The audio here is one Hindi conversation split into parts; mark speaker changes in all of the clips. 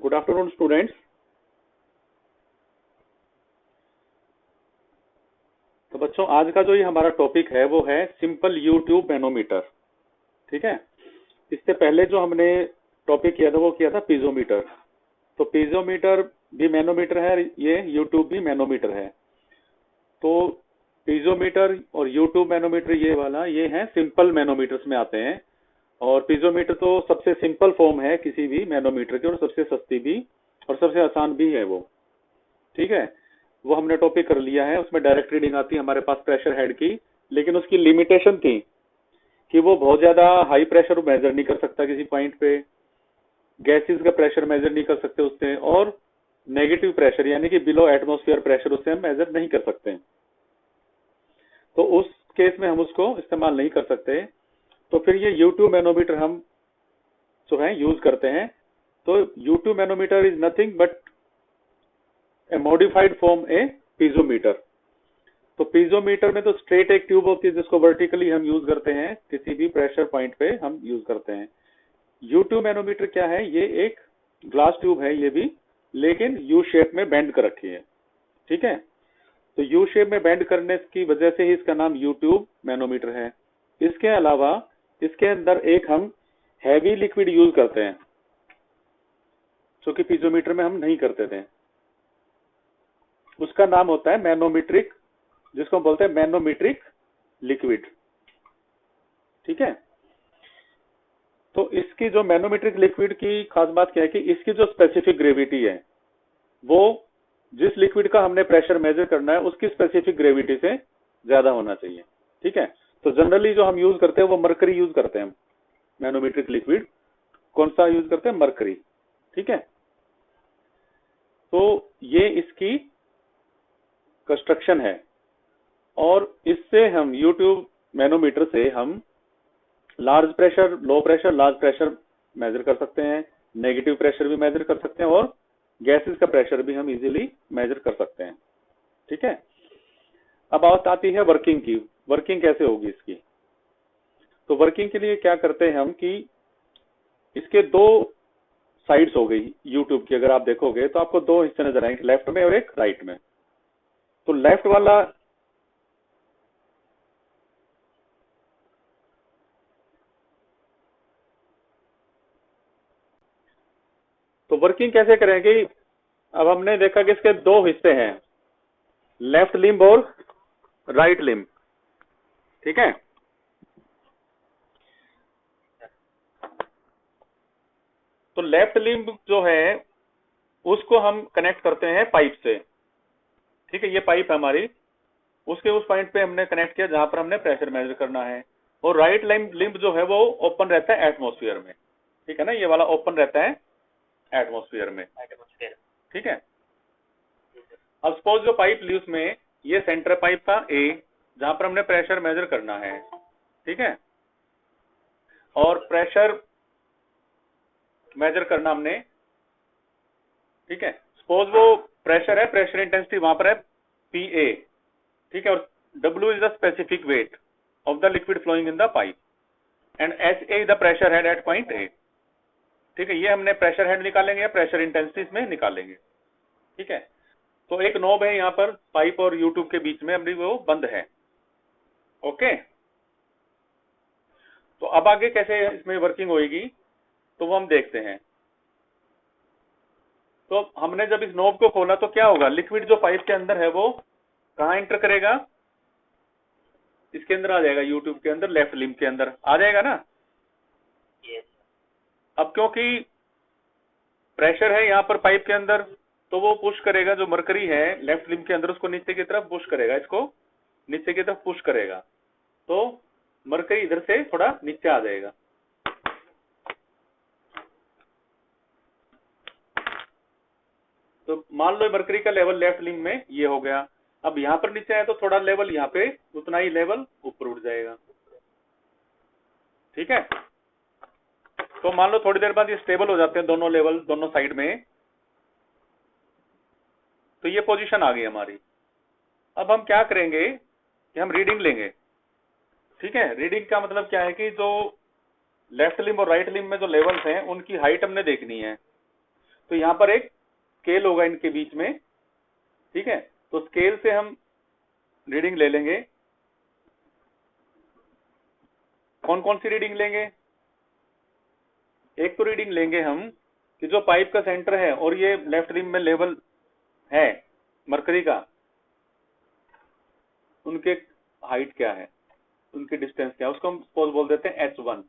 Speaker 1: Good afternoon students. तो बच्चों, आज का जो ये हमारा टॉपिक है वो है सिंपल यूट्यूब मैनोमीटर। ठीक है। इससे पहले जो हमने टॉपिक किया था वो किया था पीजोमीटर। तो पीजोमीटर भी मैनोमीटर है, ये यूट्यूब भी मैनोमीटर है। तो पीजोमीटर और यूट्यूब मैनोमीटर ये वाला ये है सिंपल मैनोमीटर्स में आते हैं। और पीजोमीटर तो सबसे सिंपल फॉर्म है किसी भी मैनोमीटर की और सबसे सस्ती भी और सबसे आसान भी है वो। ठीक है। वो हमने टॉपिक कर लिया है, उसमें डायरेक्ट रीडिंग आती है हमारे पास प्रेशर हेड की, लेकिन उसकी लिमिटेशन थी कि वो बहुत ज्यादा हाई प्रेशर मेजर नहीं कर सकता किसी पॉइंट पे, गैसेस का प्रेशर मेजर नहीं कर सकते उससे, और नेगेटिव प्रेशर यानी कि बिलो एटमॉस्फेयर प्रेशर उससे हम मेजर नहीं कर सकते। तो उस केस में हम उसको इस्तेमाल नहीं कर सकते। तो फिर ये यूट्यूब मैनोमीटर हम जो है यूज करते हैं। तो U tube manometer is nothing but A modified form A piezometer. तो पीजोमीटर में तो स्ट्रेट एक ट्यूब होती है जिसको वर्टिकली हम यूज करते हैं, किसी भी प्रेशर पॉइंट पे हम यूज करते हैं। यूट्यूब मैनोमीटर क्या है, ये एक ग्लास ट्यूब है ये भी, लेकिन यू शेप में बेंड कर रखी है। ठीक है। तो यू शेप में बेंड करने की वजह से ही इसका नाम यूट्यूब मैनोमीटर है। इसके अलावा इसके अंदर एक हम हैवी लिक्विड यूज करते हैं जो कि पीजोमीटर में हम नहीं करते थे। उसका नाम होता है मैनोमीट्रिक, जिसको हम बोलते हैं मैनोमीट्रिक लिक्विड। ठीक है। तो इसकी जो मैनोमीट्रिक लिक्विड की खास बात क्या है कि इसकी जो स्पेसिफिक ग्रेविटी है वो जिस लिक्विड का हमने प्रेशर मेजर करना है उसकी स्पेसिफिक ग्रेविटी से ज्यादा होना चाहिए। ठीक है। तो जनरली जो हम यूज करते हैं वो मरकरी यूज करते हैं। मैनोमीट्रिक लिक्विड कौन सा यूज करते हैं? मरकरी। ठीक है। तो ये इसकी कंस्ट्रक्शन है और इससे हम यूट्यूब मैनोमीटर से हम large pressure, low pressure, large pressure measure कर सकते हैं, नेगेटिव प्रेशर भी मेजर कर सकते हैं और गैसेस का प्रेशर भी हम इजीली मेजर कर सकते हैं। ठीक है। अब बात आती है वर्किंग की। वर्किंग कैसे होगी इसकी? तो वर्किंग के लिए क्या करते हैं हम कि इसके दो साइड्स हो गई यूट्यूब की, अगर आप देखोगे तो आपको दो हिस्से नजर आएंगे, लेफ्ट में और एक राइट में। तो लेफ्ट वाला तो वर्किंग कैसे करेंगे? अब हमने देखा कि इसके दो हिस्से हैं, लेफ्ट लिम्ब और राइट लिम्ब। ठीक है। तो लेफ्ट लिम्ब जो है उसको हम कनेक्ट करते हैं पाइप से। ठीक है। ये पाइप है हमारी, उसके उस पॉइंट पे हमने कनेक्ट किया जहां पर हमने प्रेशर मेजर करना है। और राइट लिम्ब जो है वो ओपन रहता है एटमॉस्फेयर में। ठीक है ना, ये वाला ओपन रहता है एटमॉस्फेयर में। ठीक है। अब सपोज जो पाइप ली उसमें ये सेंटर पाइप था ए, जहां पर हमने प्रेशर मेजर करना है। ठीक है। और प्रेशर मेजर करना हमने, ठीक है, सपोज वो प्रेशर है, प्रेशर इंटेंसिटी वहां पर है पी ए। ठीक है। और W is the specific weight of the liquid flowing in the pipe and SA is the pressure head at point A. ठीक है। ये हमने प्रेशर हेड निकालेंगे या प्रेशर इंटेंसिटी में निकालेंगे। ठीक है। तो एक नॉब है यहाँ पर पाइप और यूट्यूब के बीच में, अभी वो बंद है। ओके। तो अब आगे कैसे इसमें वर्किंग होगी तो वो हम देखते हैं। तो हमने जब इस नॉब को खोला तो क्या होगा, लिक्विड जो पाइप के अंदर है वो कहाँ एंटर करेगा? इसके अंदर आ जाएगा, यूट्यूब के अंदर, लेफ्ट लिम्ब के अंदर आ जाएगा ना। अब क्योंकि प्रेशर है यहाँ पर पाइप के अंदर तो वो पुश करेगा, जो मरकरी है लेफ्ट लिम्ब के अंदर उसको नीचे की तरफ पुश करेगा, इसको नीचे की तरफ पुश करेगा, तो मरकरी इधर से थोड़ा नीचे आ जाएगा। तो मान लो मरकरी का लेवल लेफ्ट लिम्ब में ये हो गया। अब यहाँ पर नीचे आए तो थोड़ा लेवल यहाँ पे उतना ही लेवल ऊपर उठ जाएगा। ठीक है। तो मान लो थोड़ी देर बाद ये स्टेबल हो जाते हैं दोनों लेवल, दोनों साइड में। तो ये पोजीशन आ गई हमारी। अब हम क्या करेंगे कि हम रीडिंग लेंगे। ठीक है। रीडिंग का मतलब क्या है कि जो लेफ्ट लिम्ब और राइट लिम्ब में जो लेवल्स हैं उनकी हाइट हमने देखनी है। तो यहाँ पर एक स्केल होगा इनके बीच में, ठीक है। तो स्केल से हम रीडिंग ले लेंगे। कौन कौन सी रीडिंग लेंगे? एक तो रीडिंग लेंगे हम कि जो पाइप का सेंटर है और ये लेफ्ट रिम में लेवल है मरकरी का, उनके हाइट क्या है, उनकी डिस्टेंस क्या है, उसको हम सपोज बोल देते हैं H1।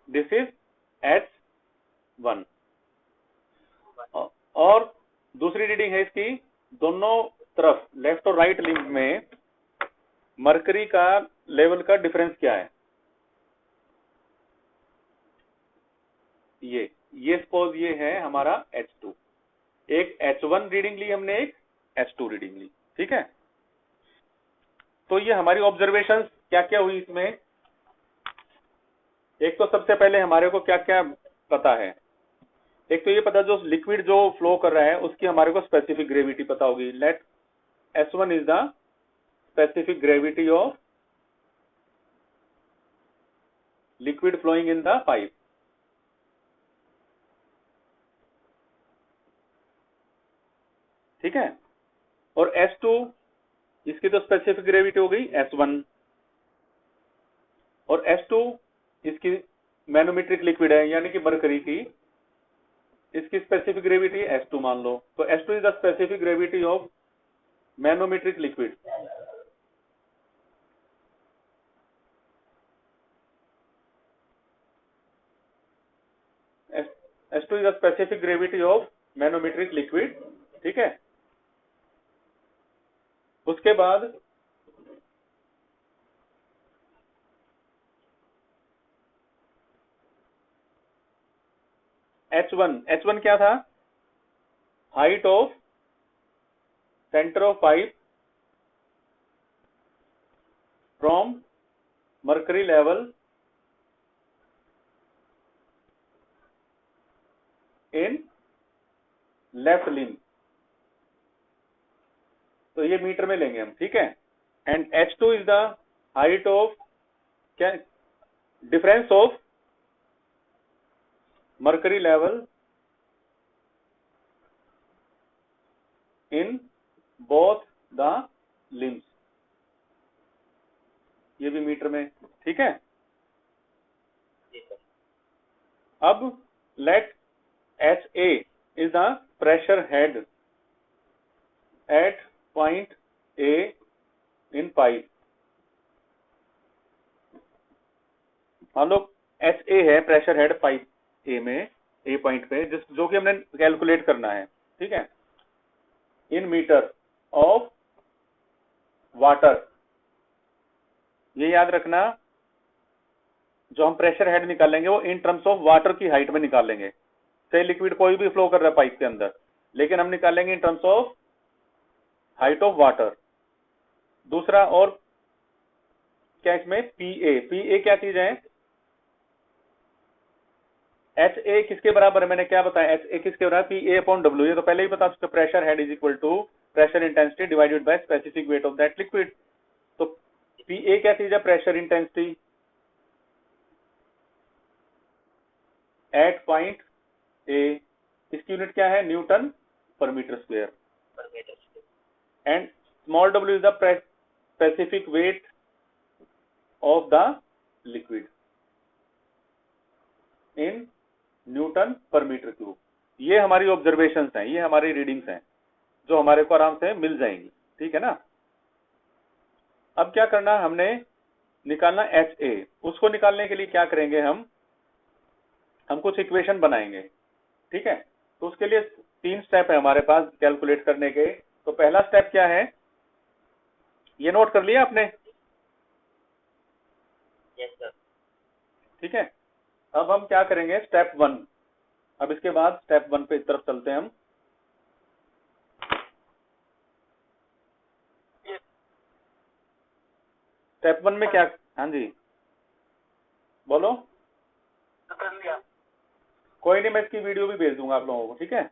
Speaker 1: This is H1। और दूसरी रीडिंग है इसकी, दोनों तरफ लेफ्ट और राइट लिम्ब में मरकरी का लेवल का डिफरेंस क्या है। ये सपोज ये है हमारा H2। एक H1 रीडिंग ली हमने, एक H2 रीडिंग ली, ठीक है। तो ये हमारी ऑब्जर्वेशन क्या क्या हुई इसमें। एक तो सबसे पहले हमारे को क्या क्या पता है, एक तो ये पता जो लिक्विड जो फ्लो कर रहा है उसकी हमारे को स्पेसिफिक ग्रेविटी पता होगी। Let S1 is the specific gravity of liquid flowing in the pipe. ठीक है। और S2 इसकी तो स्पेसिफिक ग्रेविटी हो गई S1, और S2 इसकी मैनोमेट्रिक लिक्विड है यानी कि मरकरी की, इसकी स्पेसिफिक ग्रेविटी S2 मान लो। तो S2 is the specific gravity of manometric liquid. S2 is the specific gravity of manometric liquid, ठीक है। उसके बाद H1 क्या था? Height of centre of pipe from mercury level in left limb. तो ये मीटर में लेंगे हम, ठीक है। And H2 is the height of क्या, difference of mercury level in both the limbs. ये भी मीटर में, ठीक है। अब let HA is the pressure head at point A in pipe. मान लो HA है प्रेशर हेड पाइप A में, A पॉइंट पे, जो कि हमने कैलकुलेट करना है, ठीक है, इन मीटर ऑफ वाटर। ये याद रखना, जो हम प्रेशर हेड निकालेंगे वो इन टर्म्स ऑफ वाटर की हाइट में निकालेंगे। से लिक्विड कोई भी फ्लो कर रहा है पाइप के अंदर, लेकिन हम निकालेंगे इन terms of height of water. दूसरा और क्या इसमें, PA क्या चीज है? HA किसके बराबर है, मैंने क्या बताया, HA किसके बराबर, PA/W। ये तो पहले ही बता चुके, pressure head is equal to pressure intensity divided by specific weight of that liquid. तो PA क्या चीज है, pressure intensity at point A। इसकी यूनिट क्या है, newton per metre square. And small w is the specific weight of the liquid in newton per metre cube. ये हमारी ऑब्जर्वेशंस हैं, ये हमारी रीडिंग्स हैं जो हमारे को आराम से मिल जाएंगी, ठीक है ना। अब क्या करना, हमने निकालना HA। उसको निकालने के लिए क्या करेंगे, हम कुछ इक्वेशन बनाएंगे, ठीक है। तो उसके लिए 3 स्टेप है हमारे पास कैलकुलेट करने के। तो पहला स्टेप क्या है, ये नोट कर लिया आपने?
Speaker 2: Yes sir.
Speaker 1: ठीक है। अब हम क्या करेंगे, स्टेप 1। अब इसके बाद स्टेप 1 पे इस तरफ चलते हैं हम। स्टेप 1 में क्या, हाँ जी बोलो।
Speaker 2: कर लिया।
Speaker 1: कोई नहीं, मैं इसकी वीडियो भी भेज दूंगा आप लोगों को, ठीक है।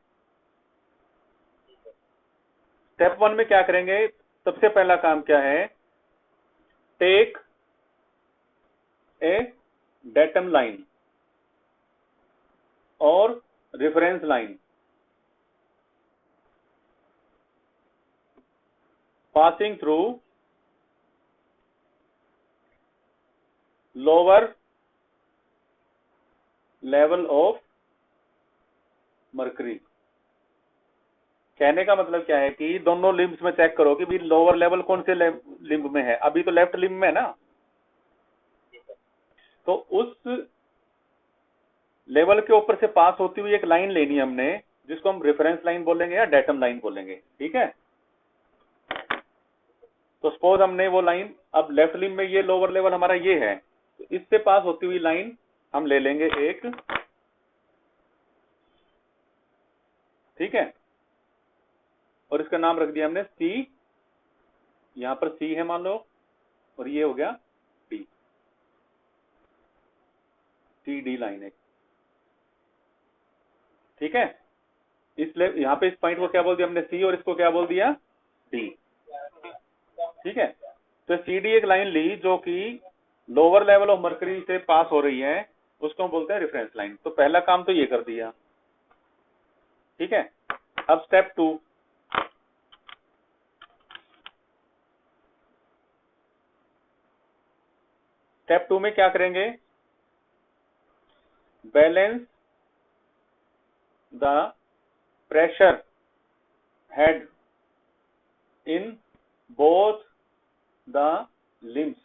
Speaker 1: स्टेप 1 में क्या करेंगे, सबसे पहला काम क्या है, टेक ए डेटम लाइन और reference line passing through lower level of mercury। कहने का मतलब क्या है कि दोनों लिम्ब्स में चेक करो कि भी लोअर लेवल कौन से लिम्ब में है। अभी तो लेफ्ट लिम्ब में है ना, तो उस लेवल के ऊपर से पास होती हुई एक लाइन लेनी है हमने, जिसको हम रेफरेंस लाइन बोलेंगे या डेटम लाइन बोलेंगे। ठीक है, तो सपोज हमने वो लाइन, अब लेफ्ट लिम्ब में ये लोअर लेवल हमारा ये है, तो इससे पास होती हुई लाइन हम ले लेंगे एक। ठीक है, और इसका नाम रख दिया हमने सी। यहां पर सी है मान लो, और ये हो गया डी, सी डी लाइन है। ठीक है, इसलिए यहां पे इस पॉइंट को क्या बोल दिया हमने, सी, और इसको क्या बोल दिया, डी। ठीक है, तो सी डी एक लाइन ली जो कि लोअर लेवल ऑफ मर्करी से पास हो रही है, उसको हम बोलते हैं रेफरेंस लाइन। तो पहला काम तो ये कर दिया। ठीक है, अब स्टेप 2, स्टेप 2 में क्या करेंगे, balance the pressure head in both the limbs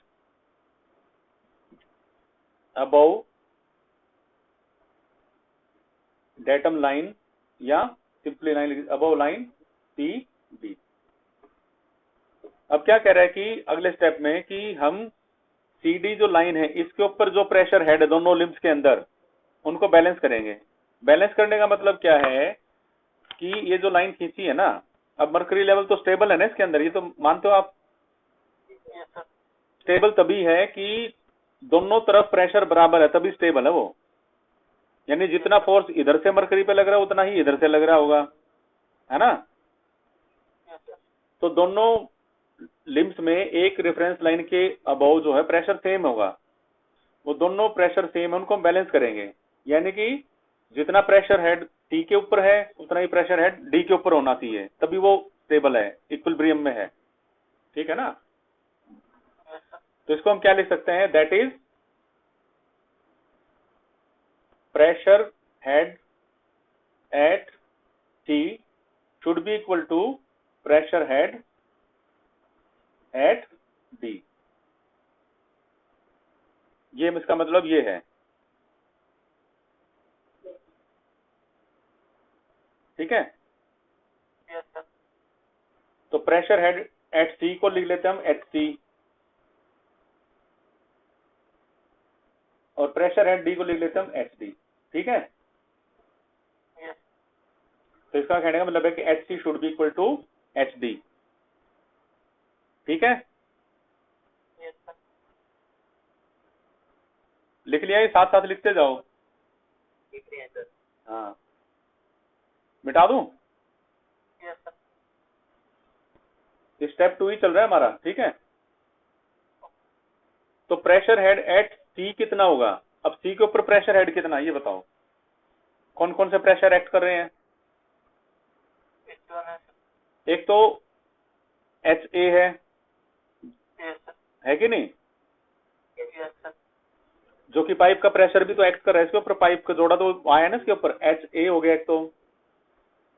Speaker 1: above datum line या simply line above line C D. अब क्या कह रहा है कि अगले स्टेप में कि हम सी डी जो लाइन है इसके ऊपर जो प्रेशर हेड है दोनों लिम्स के अंदर, उनको बैलेंस करेंगे। बैलेंस करने का मतलब क्या है कि ये जो लाइन खींची है ना, अब मर्करी लेवल तो स्टेबल है ना इसके अंदर, ये तो मानते हो आप। स्टेबल तभी है कि दोनों तरफ प्रेशर बराबर है, तभी स्टेबल है वो। यानी जितना फोर्स इधर से मर्करी पे लग रहा है उतना ही इधर से लग रहा होगा, है ना। तो दोनों लिम्स में एक रेफरेंस लाइन के अबव जो है प्रेशर सेम होगा, वो दोनों प्रेशर सेम है, उनको हम बैलेंस करेंगे। यानी कि जितना प्रेशर हेड टी के ऊपर है उतना ही प्रेशर हेड डी के ऊपर होना चाहिए, तभी वो स्टेबल है, इक्विलिब्रियम में है। ठीक है ना, तो इसको हम क्या लिख सकते हैं, that is pressure head at T should be equal to pressure head at D. ये इसका मतलब ये है। ठीक है, तो प्रेशर हेड एट सी को लिख लेते हैं हम एच सी, और प्रेशर हेड डी को लिख लेते हैं हम एच डी। ठीक है, तो इसका कहने का मतलब है कि H C should be equal to H D. ठीक है, लिख लिया, ये साथ साथ लिखते जाओ। हाँ, मिटा दूं, स्टेप 2 ही चल रहा है हमारा। ठीक है, तो प्रेशर हेड एट सी कितना होगा। अब सी के ऊपर प्रेशर हेड कितना, ये बताओ, कौन कौन से प्रेशर एक्ट कर रहे हैं। एक तो एच ए है कि नहीं, जो कि पाइप का प्रेशर भी तो एक्ट कर रहा है इसके ऊपर, पाइप का जोड़ा तो आया ना इसके ऊपर, एच ए हो गया एक तो।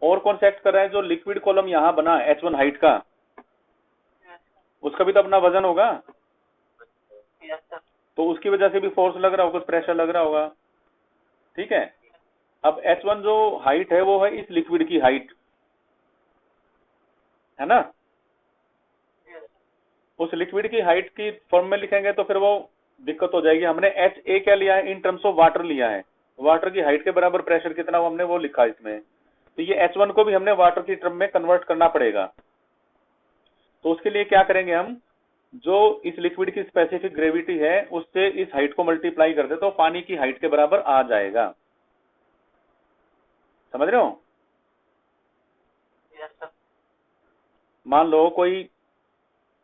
Speaker 1: और कौन सा एक्ट कर रहा है, जो लिक्विड कॉलम यहाँ बना H1 हाइट का, उसका भी तो अपना वजन होगा, तो उसकी वजह से भी फोर्स लग रहा होगा, कुछ प्रेशर लग रहा होगा। ठीक है, अब H1 जो हाइट है वो है इस लिक्विड की हाइट, है ना। उस लिक्विड की हाइट की फॉर्म में लिखेंगे तो फिर वो दिक्कत हो जाएगी। हमने एच ए क्या लिया है, इन टर्म्स ऑफ वाटर लिया है, वाटर की हाइट के बराबर प्रेशर कितना हो हमने वो लिखा इसमें। तो ये H1 को भी हमने वाटर की टर्म में कन्वर्ट करना पड़ेगा। तो उसके लिए क्या करेंगे हम, जो इस लिक्विड की स्पेसिफिक ग्रेविटी है उससे इस हाइट को मल्टीप्लाई कर दे तो पानी की हाइट के बराबर आ जाएगा। समझ रहे हो। मान लो कोई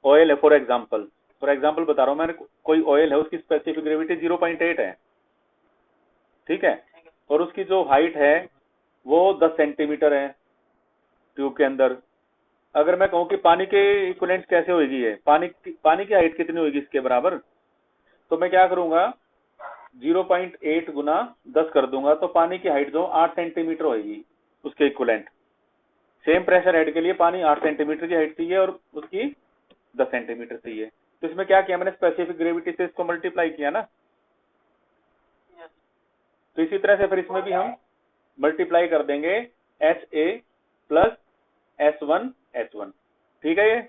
Speaker 1: ऑयल है, फॉर एग्जाम्पल बता रहा हूं मैंने, कोई ऑयल है उसकी स्पेसिफिक ग्रेविटी 0.8 है। ठीक है, और उसकी जो हाइट है वो 10 सेंटीमीटर है ट्यूब के अंदर। अगर मैं कहूँ कि पानी के इक्विवेलेंट कैसे होगी, है पानी की हाइट कितनी होगी इसके बराबर, तो मैं क्या करूंगा 0.8 गुना 10 कर दूंगा, तो पानी की हाइट जो 8 सेंटीमीटर होगी उसके इक्विवेलेंट। सेम प्रेशर हेड के लिए पानी 8 सेंटीमीटर की हाइट चाहिए और उसकी 10 सेंटीमीटर चाहिए। तो इसमें क्या किया मैंने, स्पेसिफिक ग्रेविटी से इसको मल्टीप्लाई किया ना। तो इसी तरह से फिर इसमें भी हम मल्टीप्लाई कर देंगे HA प्लस S1 ठीक है ये।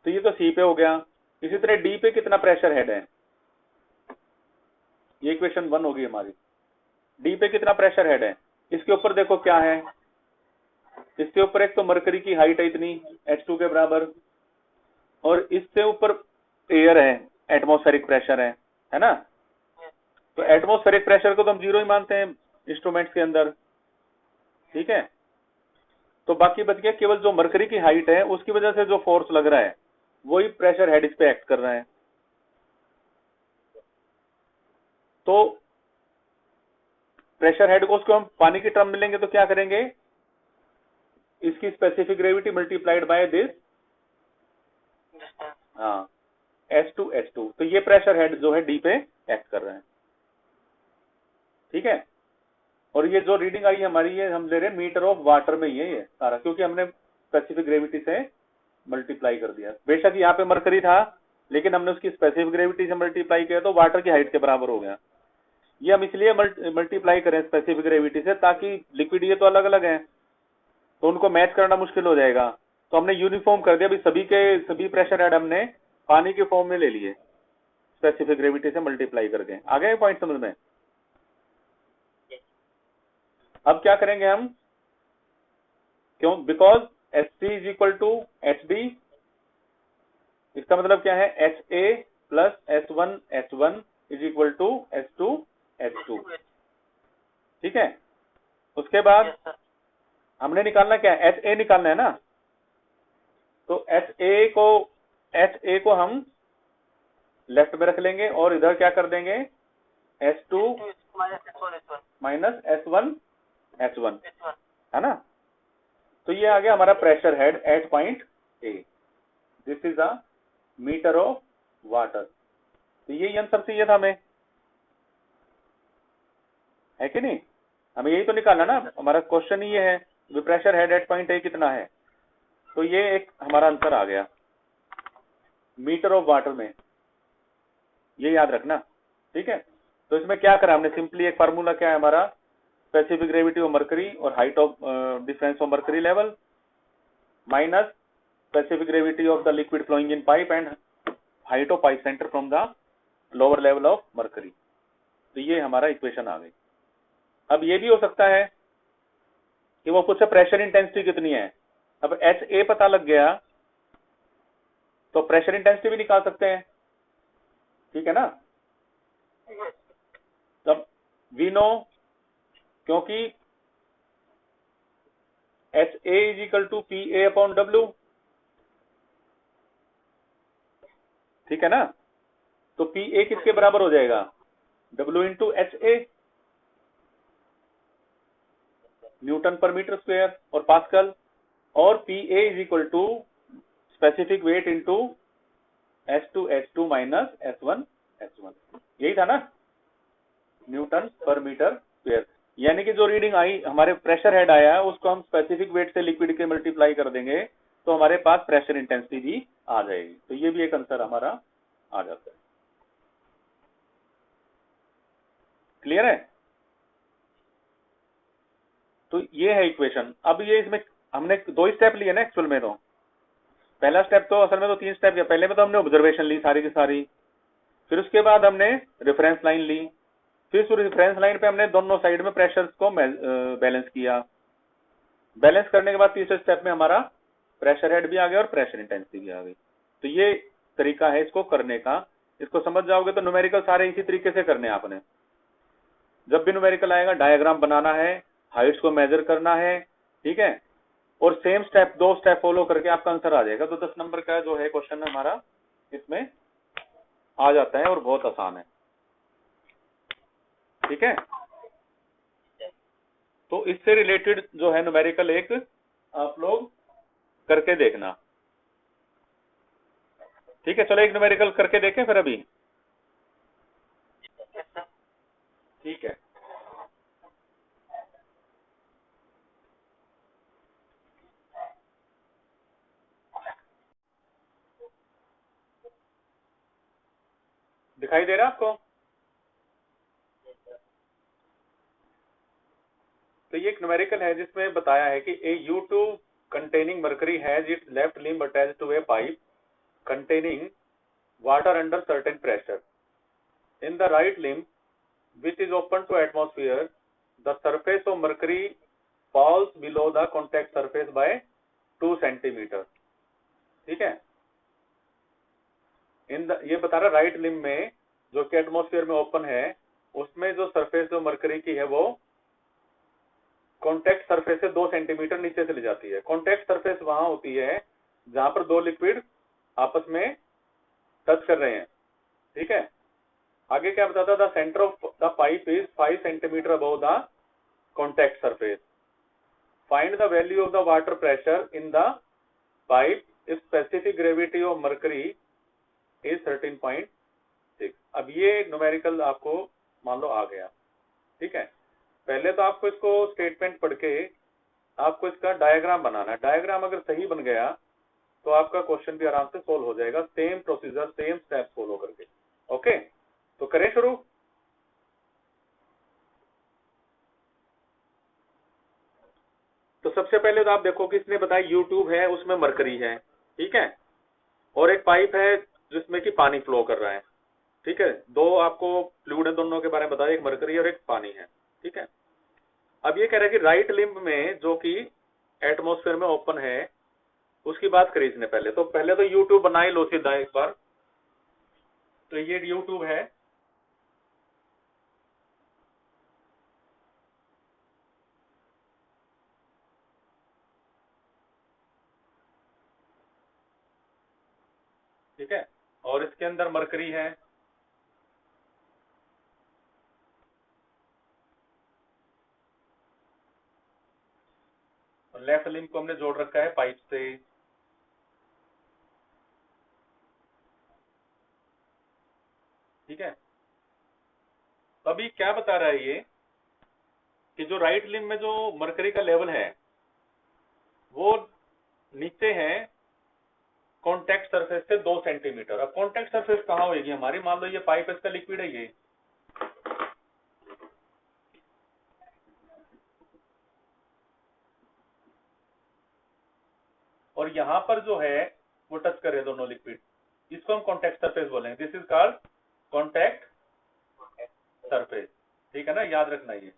Speaker 1: तो ये तो सी पे हो गया। इसी तरह डी पे कितना प्रेशर हेड है, ये इक्वेशन 1 होगी हमारी। डी पे कितना प्रेशर हेड है, इसके ऊपर देखो क्या है, इसके ऊपर एक तो मरकरी की हाइट है इतनी H2 के बराबर, और इससे ऊपर एयर है, एटमॉस्फेरिक प्रेशर है ना। तो एटमॉस्फेरिक प्रेशर को तो हम 0 ही मानते हैं इंस्ट्रूमेंट्स के अंदर, ठीक है। तो बाकी बच गया केवल जो मरकरी की हाइट है उसकी वजह से जो फोर्स लग रहा है वही प्रेशर हेड इस पे एक्ट कर रहा है। तो प्रेशर हेड को उसको हम पानी की टर्म में लेंगे तो क्या करेंगे, इसकी specific gravity multiplied by this, हाँ S2 तो ये प्रेशर हेड जो है डी पे एक्ट कर रहे हैं, ठीक है। और ये जो रीडिंग आई हमारी, ये हम ले रहे हैं मीटर ऑफ वाटर में ही है ये सारा, क्योंकि हमने स्पेसिफिक ग्रेविटी से मल्टीप्लाई कर दिया। बेशक यहाँ पे मरकरी था लेकिन हमने उसकी स्पेसिफिक ग्रेविटी से मल्टीप्लाई किया तो वाटर की हाइट के बराबर हो गया। ये हम इसलिए मल्टीप्लाई करें स्पेसिफिक ग्रेविटी से ताकि लिक्विड ये तो अलग अलग हैं तो उनको मैच करना मुश्किल हो जाएगा। तो हमने यूनिफॉर्म कर दिया, अभी सभी प्रेशर हेड हमने पानी के फॉर्म में ले लिए स्पेसिफिक ग्रेविटी से मल्टीप्लाई करके। आ गए पॉइंट समझ में। अब क्या करेंगे हम, क्यों, because HC is equal to HD, इसका मतलब क्या है HA plus S1 is equal to S2 ठीक है। उसके बाद हमने निकालना क्या है, HA निकालना है ना। तो HA को हम लेफ्ट में रख लेंगे और इधर क्या कर देंगे S2 माइनस S1 है ना। तो ये आ गया हमारा pressure head at point A। This is a metre of water. तो यही आंसर चाहिए था हमें, है कि नहीं। हमें यही तो निकालना ना, हमारा क्वेश्चन ही ये है pressure head at point A कितना है। तो ये एक हमारा आंसर आ गया मीटर ऑफ वाटर में, ये याद रखना, ठीक है। तो इसमें क्या करा हमने, सिंपली एक फार्मूला क्या है हमारा, स्पेसिफिक ग्रेविटी ऑफ मरकरी और height of difference of mercury level minus specific gravity of the liquid flowing in pipe and height of pipe centre from the lower level of mercury. तो ये हमारा इक्वेशन आ गई। अब ये भी हो सकता है कि वो पूछे प्रेशर इंटेंसिटी कितनी है। अब HA पता लग गया तो प्रेशर इंटेंसिटी भी निकाल सकते हैं, ठीक है ना। तब वी नो, क्योंकि HA is equal to PA upon W, ठीक है ना। तो PA किसके बराबर हो जाएगा, W into HA, newton per metre square और पास्कल, और PA is equal to specific weight into S2 minus S1, यही था ना, न्यूटन पर मीटर स्क्वायर। यानी कि जो रीडिंग आई हमारे प्रेशर हेड आया उसको हम स्पेसिफिक वेट से लिक्विड के मल्टीप्लाई कर देंगे तो हमारे पास प्रेशर इंटेंसिटी भी आ जाएगी। तो ये भी एक आंसर हमारा आ जाता है। क्लियर है। तो ये है इक्वेशन। अब ये इसमें हमने 2 स्टेप लिए ना एक्चुअल में। तो पहला स्टेप तो असल में तो 3 स्टेप किया। पहले में तो हमने ऑब्जर्वेशन ली सारी की सारी, फिर उसके बाद हमने रेफरेंस लाइन ली, फिर उस रेफरेंस लाइन पे हमने दोनों साइड में प्रेशर्स को बैलेंस किया। बैलेंस करने के बाद तीसरे स्टेप में हमारा प्रेशर हेड भी आ गया और प्रेशर इंटेंसिटी भी आ गई। तो ये तरीका है इसको करने का। इसको समझ जाओगे तो न्यूमेरिकल सारे इसी तरीके से करने हैं आपने। जब भी न्यूमेरिकल आएगा डायग्राम बनाना है, हाइट्स को मेजर करना है, ठीक है, और सेम स्टेप 2 स्टेप फॉलो करके आपका आंसर आ जाएगा। तो 10 नंबर का जो है क्वेश्चन हमारा इसमें आ जाता है और बहुत आसान है। ठीक है, तो इससे रिलेटेड जो है न्यूमेरिकल एक आप लोग करके देखना। ठीक है, चलो एक न्यूमेरिकल करके देखें फिर अभी। ठीक है, दिखाई दे रहा है आपको? तो ये एक न्यूमेरिकल है जिसमें बताया है कि ए U2 containing mercury has its left limb attached to a pipe containing water under certain pressure. In the right limb, which is open to atmosphere, the surface of mercury falls below the contact surface by 2 centimeter. ठीक है, ये बता रहा राइट लिम्ब में जो कि एटमॉस्फेयर में ओपन है, उसमें जो सरफेस जो मरकरी की है वो कॉन्टैक्ट सरफेस से 2 सेंटीमीटर नीचे चली जाती है। कॉन्टैक्ट सरफेस वहां होती है जहां पर दो लिक्विड आपस में टच कर रहे हैं। ठीक है, आगे क्या बताता, the centre of the pipe is 5 centimetre above the contact surface. Find the value of the water pressure in the pipe if specific gravity of mercury is 13.6। अब ये न्यूमेरिकल आपको मान लो आ गया। ठीक है, पहले तो आपको इसको स्टेटमेंट पढ़ के आपको इसका डायग्राम बनाना है। डायग्राम अगर सही बन गया तो आपका क्वेश्चन भी आराम से सोल्व हो जाएगा, same procedure same step follow करके। ओके, तो करें शुरू। तो सबसे पहले तो आप देखो कि इसने बताया U2 है, उसमें मरकरी है। ठीक है, और एक पाइप है जिसमें कि पानी फ्लो कर रहा है। ठीक है, दो आपको फ्लूइड है, दोनों के बारे में बताया, एक मरकरी और एक पानी है। ठीक है, अब ये कह रहा है कि राइट लिम्ब में जो कि एटमॉस्फेयर में ओपन है उसकी बात करी इसने पहले। तो पहले तो U2 बना ही लो सीधा एक बार। तो ये U2 है, ठीक है, और इसके अंदर मरकरी है। और लेफ्ट लिम्ब को हमने जोड़ रखा है पाइप से। ठीक है, तो अभी क्या बता रहा है ये कि जो राइट लिम्ब में जो मरकरी का लेवल है वो नीचे है कॉन्टैक्ट सरफेस से 2 सेंटीमीटर। अब कॉन्टैक्ट सरफेस कहाँ होगी हमारी? मान लो ये पाइप इसका लिक्विड है ये, और यहां पर जो है वो टच कर रहे हैं दोनों लिक्विड, इसको हम कॉन्टैक्ट सरफेस बोलेंगे। This is called contact surface. ठीक है ना, याद रखना ये।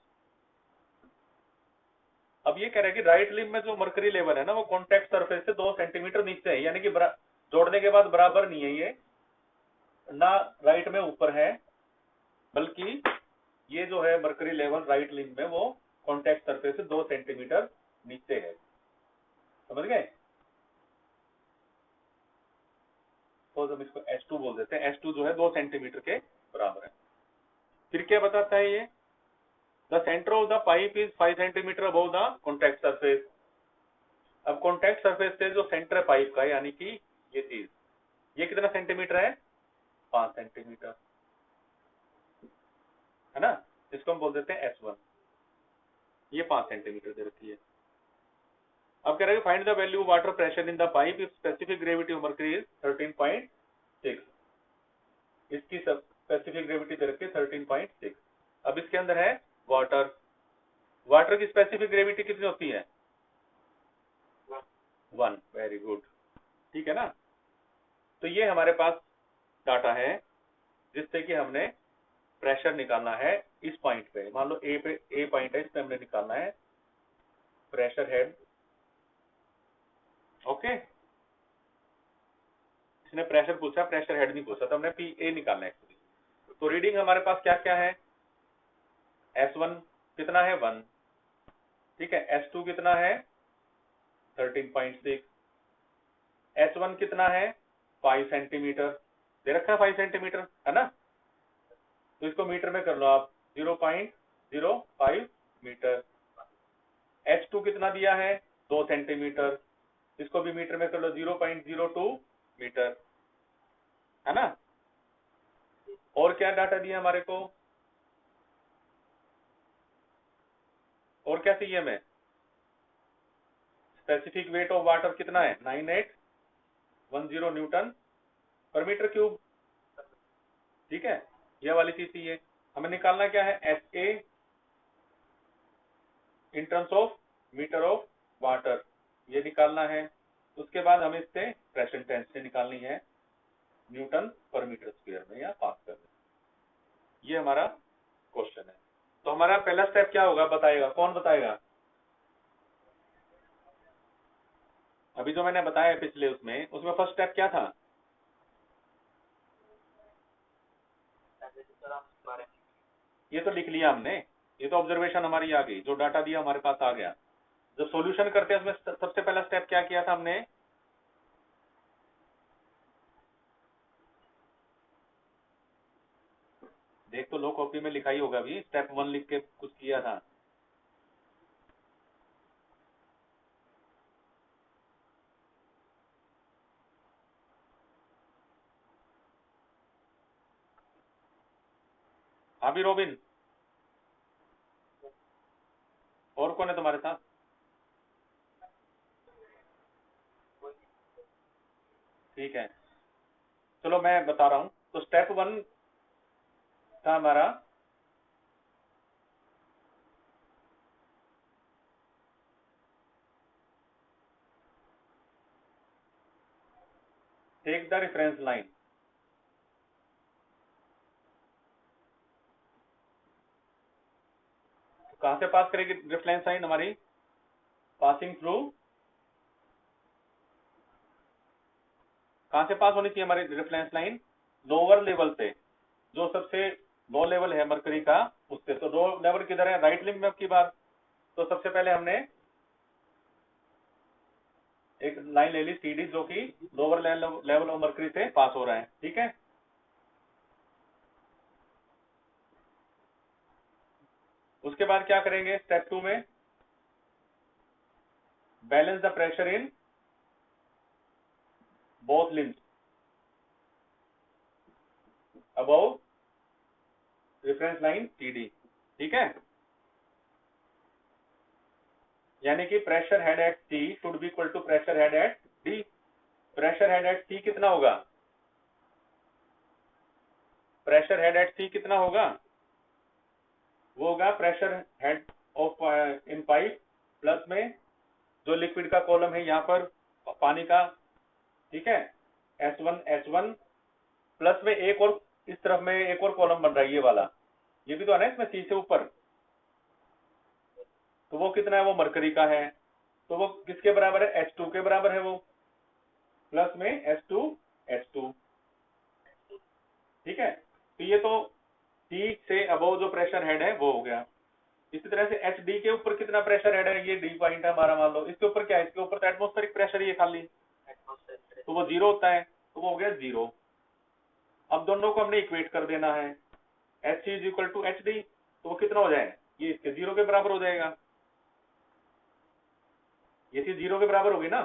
Speaker 1: अब ये कह रहे हैं कि राइट लिम्ब में जो मरकरी लेवल है ना वो कॉन्टैक्ट सरफेस से 2 सेंटीमीटर नीचे है, यानी कि जोड़ने के बाद बराबर नहीं है ये, ना राइट में ऊपर है, बल्कि ये जो है मरकरी लेवल राइट लिम्ब में वो कॉन्टैक्ट सरफेस से 2 सेंटीमीटर नीचे है। समझ गए? तो हम इसको H2 बोल देते हैं। H2 जो है 2 सेंटीमीटर के बराबर है। फिर क्या बताता है ये? The centre of the pipe is 5 centimetre above the contact surface. अब कॉन्टैक्ट सरफेस से जो सेंटर है पाइप का, यानी कि ये चीज, ये कितना सेंटीमीटर है? 5 सेंटीमीटर, है ना। इसको हम बोल देते हैं S1। ये 5 सेंटीमीटर दे रखी है। अब कह रहे हैं find the value water pressure in the pipe if specific gravity of mercury is 13.6। इसकी स्पेसिफिक ग्रेविटी दे रखी है 13.6। अब इसके अंदर है वाटर। वाटर की स्पेसिफिक ग्रेविटी कितनी होती है? 1। वेरी गुड, ठीक है ना। तो ये हमारे पास डाटा है जिससे कि हमने प्रेशर निकालना है इस पॉइंट पे। मान लो ए पे, ए पॉइंट है, इस पे हमने निकालना है प्रेशर हेड। ओके, इसने प्रेशर पूछा, प्रेशर हेड नहीं पूछा, तो हमने PA निकालना है एक्चुअली। तो रीडिंग हमारे पास क्या क्या है? S1 कितना है? 1। ठीक है, S2 कितना है? 13.6। H1 कितना है? 5 सेंटीमीटर दे रखा है, 5 सेंटीमीटर, है ना। तो इसको मीटर में कर लो आप। 0.05 मीटर। H2 कितना दिया है 2 सेंटीमीटर, इसको भी मीटर में कर लो 0.02 मीटर, है ना। और क्या डाटा दिया हमारे को, और क्या चाहिए हमें, स्पेसिफिक वेट ऑफ वाटर कितना है 9810 न्यूटन पर मीटर क्यूब, ठीक है। यह वाली चीज चाहिए हमें। निकालना क्या है SA in terms of metre of water, ये निकालना है। उसके बाद हमें इससे प्रेजेंट टेंस से निकालनी है न्यूटन पर मीटर स्क्वायर में या पास्कल में। ये हमारा क्वेश्चन है। तो हमारा पहला स्टेप क्या होगा बताएगा, कौन बताएगा। अभी जो मैंने बताया पिछले उसमें फर्स्ट स्टेप क्या था, ये तो लिख लिया हमने, ये तो ऑब्जर्वेशन हमारी आ गई, जो डाटा दिया हमारे पास आ गया। जब सॉल्यूशन करते हैं उसमें सबसे पहला स्टेप क्या किया था हमने, देख तो लो कॉपी में लिखा ही होगा, अभी स्टेप 1 लिख के कुछ किया था। अभी रोबिन, और कौन है तुम्हारे साथ, ठीक है। चलो मैं बता रहा हूं। तो स्टेप 1 था हमारा टेक द रेफरेंस लाइन। कहां से पास करेगी रेफरेंस लाइन हमारी, पासिंग थ्रू, कहां से पास होनी चाहिए हमारी रेफरेंस लाइन, लोअर लेवल से, जो सबसे लो लेवल है मरकरी का उससे। तो लो लेवल किधर है, राइट लिम्ब में की बात। तो सबसे पहले हमने एक लाइन ले ली CD जो कि लोअर लेवल ऑफ मरकरी से पास हो रहा है, ठीक है। उसके बाद क्या करेंगे स्टेप 2 में, balance the pressure in both limbs above reference line CD, ठीक है। यानी कि pressure head at C should be equal to pressure head at D। Pressure head at C कितना होगा, प्रेशर हेड एट C कितना होगा, वो होगा pressure head of in pipe plus में जो लिक्विड का कॉलम है यहाँ पर पानी का, ठीक है, S1 प्लस में एक और इस तरफ में एक और कॉलम बन रहा है ये वाला, ये भी तो है ना इसमें C से ऊपर। तो वो कितना है, वो मरकरी का है, तो वो किसके बराबर है, H2 के बराबर है वो, प्लस में H2, ठीक है। तो ये तो C से अबव जो प्रेशर हेड है वो हो गया। इसी तरह से HD के ऊपर कितना प्रेशर हेड है, ये D पॉइंट है हमारा, मान लो इसके ऊपर क्या है, इसके ऊपर तो एटमॉस्फेरिक प्रेशर ही है खाली, तो वो 0 होता है, तो वो हो गया 0। अब दोनों को हमने इक्वेट कर देना है, HC is equal to HD, तो वो कितना हो जाए, ये इसके 0 के बराबर हो जाएगा, ये चीज 0 के बराबर होगी ना।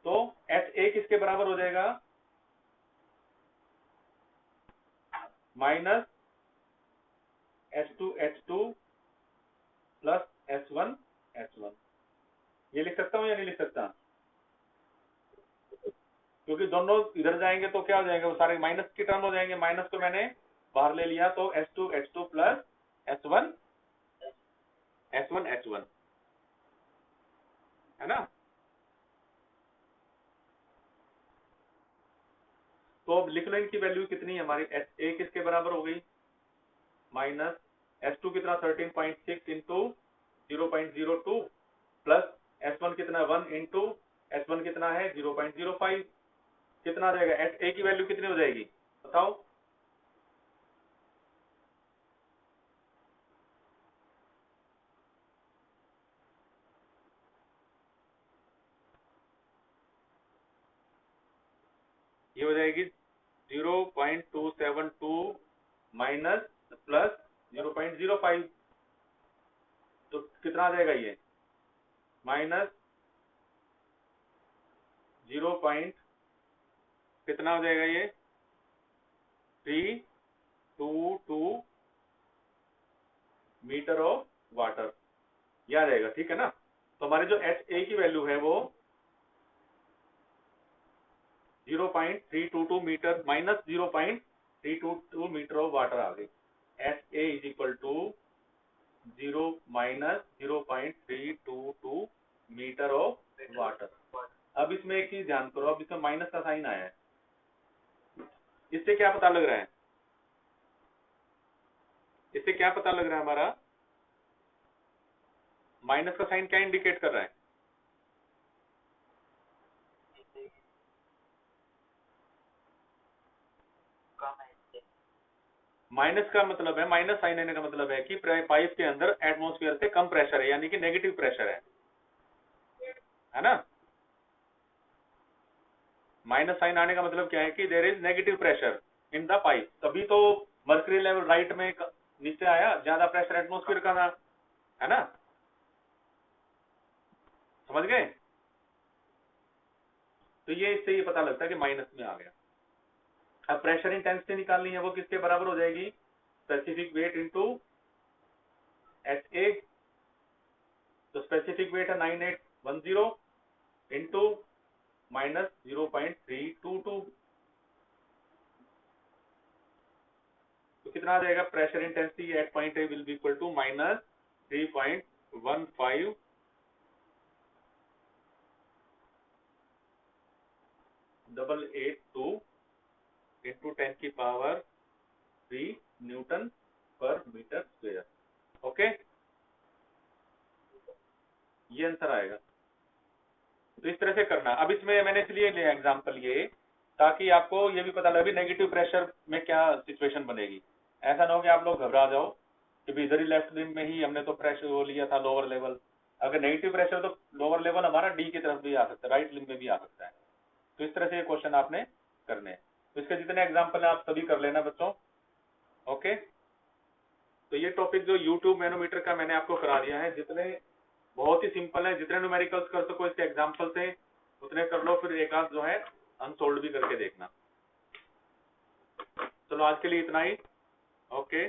Speaker 1: तो HA किसके बराबर हो जाएगा, माइनस H2 प्लस S1, ये लिख सकता हूं या नहीं लिख सकता, क्योंकि दोनों इधर जाएंगे तो क्या हो जाएंगे, वो सारे माइनस की टर्म हो जाएंगे, माइनस को मैंने बाहर ले लिया, तो H2 प्लस S1, है ना। तो अब लिख लो इनकी वैल्यू कितनी है हमारी, HA किसके बराबर हो गई, माइनस S2 कितना 13.6 इंटू 0.02 प्लस S1 कितना 1 इंटू S1 कितना है 0.05, कितना आ जाएगा, HA की वैल्यू कितनी हो जाएगी बताओ। ये हो जाएगी 0.2729 माइनस प्लस 0.05, तो कितना आ जाएगा ये माइनस 0. कितना हो जाएगा ये 322 मीटर ऑफ वाटर, ये आ जाएगा। ठीक है ना। तो हमारे जो HA की वैल्यू है वो 0.322 metre minus 0.322 metre of water आ गई। HA is equal to 0 minus 0.322 metre of water. अब इसमें एक चीज ध्यान करो, अब इसमें माइनस का साइन आया है, इससे क्या पता लग रहा है, इससे क्या पता लग रहा है हमारा, माइनस का साइन क्या इंडिकेट कर रहा है, माइनस का मतलब है, माइनस साइन आने का मतलब है कि पाइप के अंदर एटमॉस्फेयर से कम प्रेशर है, यानी कि नेगेटिव प्रेशर है ना। माइनस साइन आने का मतलब क्या है कि there is negative pressure in the pipe, तभी तो मर्क्यूरी लेवल राइट में नीचे आया, ज्यादा प्रेशर एटमॉस्फेयर का था, है ना, समझ गए। तो ये इससे ये पता लगता है कि माइनस में आ गया। अब प्रेशर इंटेंसिटी निकालनी है, वो किसके बराबर हो जाएगी, स्पेसिफिक वेट इनटू HA। तो स्पेसिफिक वेट है 9810 इनटू माइनस 0.322, तो कितना आ जाएगा, pressure intensity at point A will be equal to minus 3.15882 into 10⁻³ newton per metre square. Okay, ये आंसर आएगा। तो इस तरह से करना। अब इसमें मैंने इसलिए लिया एग्जांपल ये, ताकि आपको ये भी पता लगे नेगेटिव प्रेशर में क्या सिचुएशन बनेगी। ऐसा ना हो कि आप लोग घबरा जाओ कि इधर ही लेफ्ट लिम्ब में ही हमने तो प्रेशर वो लिया था लोअर लेवल, अगर नेगेटिव प्रेशर तो लोअर लेवल हमारा डी की तरफ भी आ सकता है, राइट लिम्ब में भी आ सकता है। तो इस तरह से ये क्वेश्चन आपने करने हैं। तो इसके जितने एग्जाम्पल है आप सभी कर लेना बच्चों। ओके, तो ये टॉपिक जो यूट्यूब मैनोमीटर का मैंने आपको करा दिया है, जितने बहुत ही सिंपल है, जितने न्यूमेरिकल्स कर सको इसके एग्जाम्पल से उतने कर लो, फिर एक आध जो है अनसोल्ड भी करके देखना। चलो आज के लिए इतना ही। ओके।